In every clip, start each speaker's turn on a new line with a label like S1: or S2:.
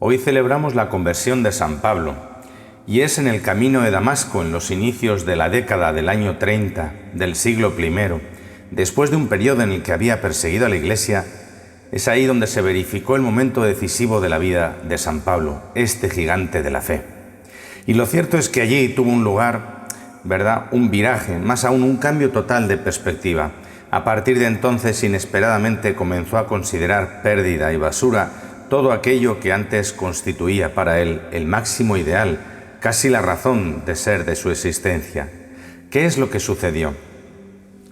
S1: Hoy celebramos la conversión de San Pablo y es en el camino de Damasco, en los inicios de la década del año 30 del siglo I, después de un periodo en el que había perseguido a la Iglesia, es ahí donde se verificó el momento decisivo de la vida de San Pablo, este gigante de la fe. Y lo cierto es que allí tuvo un lugar, ¿verdad?, un viraje, más aún un cambio total de perspectiva. A partir de entonces, inesperadamente, comenzó a considerar pérdida y basura todo aquello que antes constituía para él el máximo ideal, casi la razón de ser de su existencia. ¿Qué es lo que sucedió?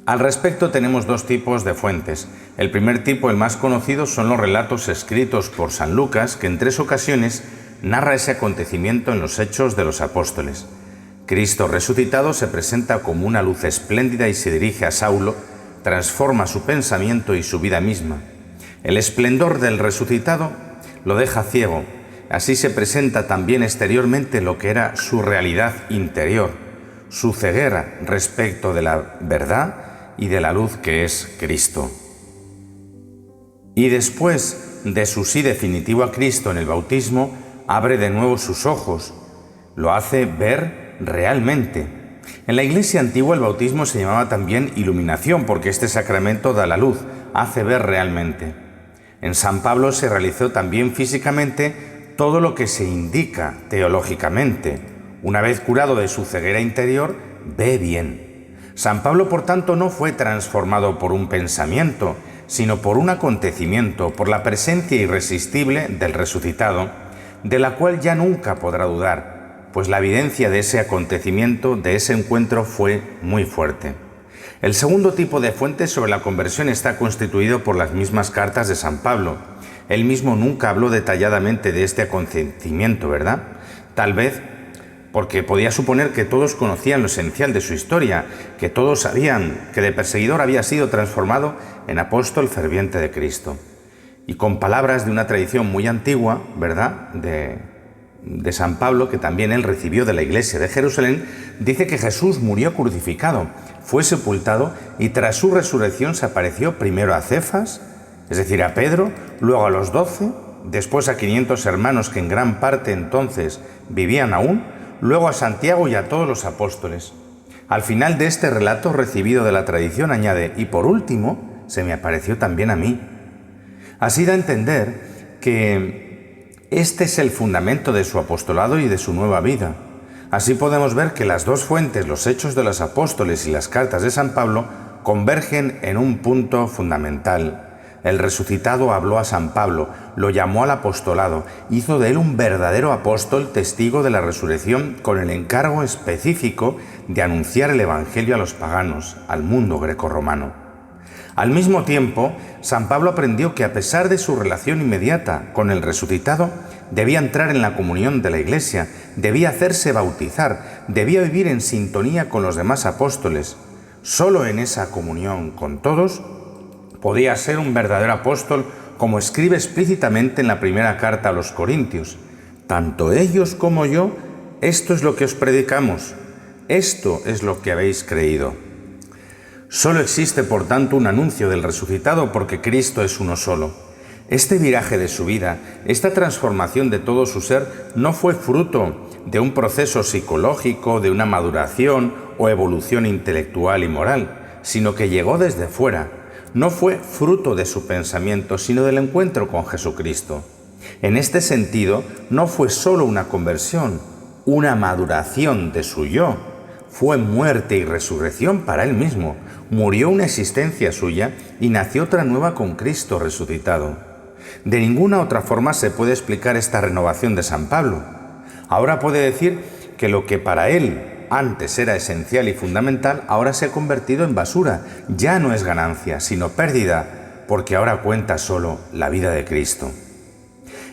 S1: Al respecto tenemos dos tipos de fuentes. El primer tipo, el más conocido, son los relatos escritos por San Lucas, que en 3 ocasiones narra ese acontecimiento en los Hechos de los Apóstoles. Cristo resucitado se presenta como una luz espléndida y se dirige a Saulo, transforma su pensamiento y su vida misma. El esplendor del resucitado lo deja ciego. Así se presenta también exteriormente lo que era su realidad interior, su ceguera respecto de la verdad y de la luz que es Cristo. Y después de su sí definitivo a Cristo en el bautismo, abre de nuevo sus ojos, lo hace ver realmente. En la Iglesia antigua el bautismo se llamaba también iluminación, porque este sacramento da la luz, hace ver realmente. En San Pablo se realizó también físicamente todo lo que se indica teológicamente. Una vez curado de su ceguera interior, ve bien. San Pablo, por tanto, no fue transformado por un pensamiento, sino por un acontecimiento, por la presencia irresistible del resucitado, de la cual ya nunca podrá dudar, pues la evidencia de ese acontecimiento, de ese encuentro, fue muy fuerte. El segundo tipo de fuente sobre la conversión está constituido por las mismas cartas de San Pablo. Él mismo nunca habló detalladamente de este acontecimiento, ¿verdad? Tal vez porque podía suponer que todos conocían lo esencial de su historia, que todos sabían que de perseguidor había sido transformado en apóstol ferviente de Cristo. Y con palabras de una tradición muy antigua, ¿verdad?, de San Pablo, que también él recibió de la Iglesia de Jerusalén, dice que Jesús murió crucificado, fue sepultado y tras su resurrección se apareció primero a Cefas, es decir, a Pedro, luego a los 12, después a 500 hermanos que en gran parte entonces vivían aún, luego a Santiago y a todos los apóstoles. Al final de este relato recibido de la tradición añade, y por último, se me apareció también a mí. Así da a entender que este es el fundamento de su apostolado y de su nueva vida. Así podemos ver que las dos fuentes, los Hechos de los Apóstoles y las cartas de San Pablo, convergen en un punto fundamental. El resucitado habló a San Pablo, lo llamó al apostolado, hizo de él un verdadero apóstol, testigo de la resurrección, con el encargo específico de anunciar el Evangelio a los paganos, al mundo grecorromano. Al mismo tiempo, San Pablo aprendió que a pesar de su relación inmediata con el resucitado, debía entrar en la comunión de la Iglesia, debía hacerse bautizar, debía vivir en sintonía con los demás apóstoles. Solo en esa comunión con todos podía ser un verdadero apóstol, como escribe explícitamente en la primera carta a los Corintios. Tanto ellos como yo, esto es lo que os predicamos, esto es lo que habéis creído. Solo existe, por tanto, un anuncio del resucitado porque Cristo es uno solo. Este viraje de su vida, esta transformación de todo su ser, no fue fruto de un proceso psicológico, de una maduración o evolución intelectual y moral, sino que llegó desde fuera. No fue fruto de su pensamiento, sino del encuentro con Jesucristo. En este sentido, no fue solo una conversión, una maduración de su yo. Fue muerte y resurrección para él mismo. Murió una existencia suya y nació otra nueva con Cristo resucitado. De ninguna otra forma se puede explicar esta renovación de San Pablo. Ahora puede decir que lo que para él antes era esencial y fundamental, ahora se ha convertido en basura. Ya no es ganancia, sino pérdida, porque ahora cuenta solo la vida de Cristo.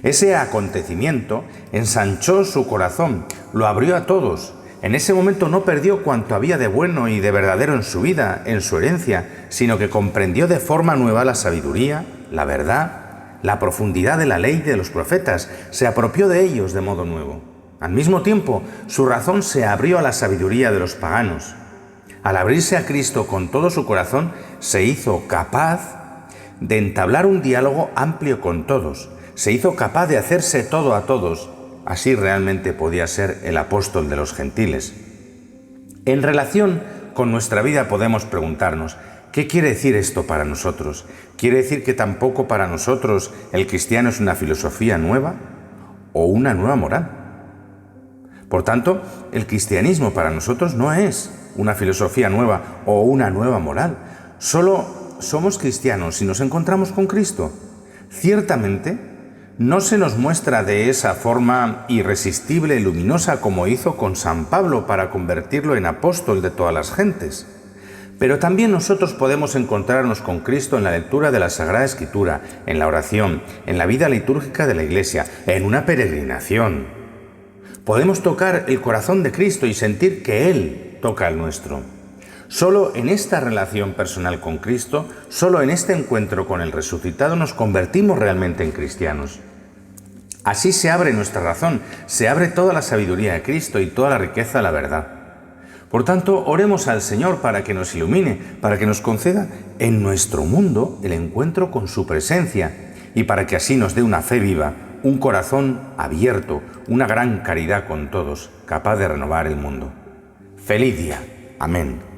S1: Ese acontecimiento ensanchó su corazón, lo abrió a todos. En ese momento no perdió cuanto había de bueno y de verdadero en su vida, en su herencia, sino que comprendió de forma nueva la sabiduría, la verdad, la profundidad de la ley de los profetas, se apropió de ellos de modo nuevo. Al mismo tiempo, su razón se abrió a la sabiduría de los paganos. Al abrirse a Cristo con todo su corazón, se hizo capaz de entablar un diálogo amplio con todos, se hizo capaz de hacerse todo a todos, así realmente podía ser el apóstol de los gentiles. En relación con nuestra vida podemos preguntarnos, ¿qué quiere decir esto para nosotros? ¿Quiere decir que tampoco para nosotros el cristiano es una filosofía nueva o una nueva moral? Por tanto, el cristianismo para nosotros no es una filosofía nueva o una nueva moral. Solo somos cristianos si nos encontramos con Cristo. Ciertamente, no se nos muestra de esa forma irresistible y luminosa como hizo con San Pablo para convertirlo en apóstol de todas las gentes. Pero también nosotros podemos encontrarnos con Cristo en la lectura de la Sagrada Escritura, en la oración, en la vida litúrgica de la Iglesia, en una peregrinación. Podemos tocar el corazón de Cristo y sentir que Él toca el nuestro. Solo en esta relación personal con Cristo, solo en este encuentro con el resucitado nos convertimos realmente en cristianos. Así se abre nuestra razón, se abre toda la sabiduría de Cristo y toda la riqueza de la verdad. Por tanto, oremos al Señor para que nos ilumine, para que nos conceda en nuestro mundo el encuentro con su presencia y para que así nos dé una fe viva, un corazón abierto, una gran caridad con todos, capaz de renovar el mundo. ¡Feliz día! Amén.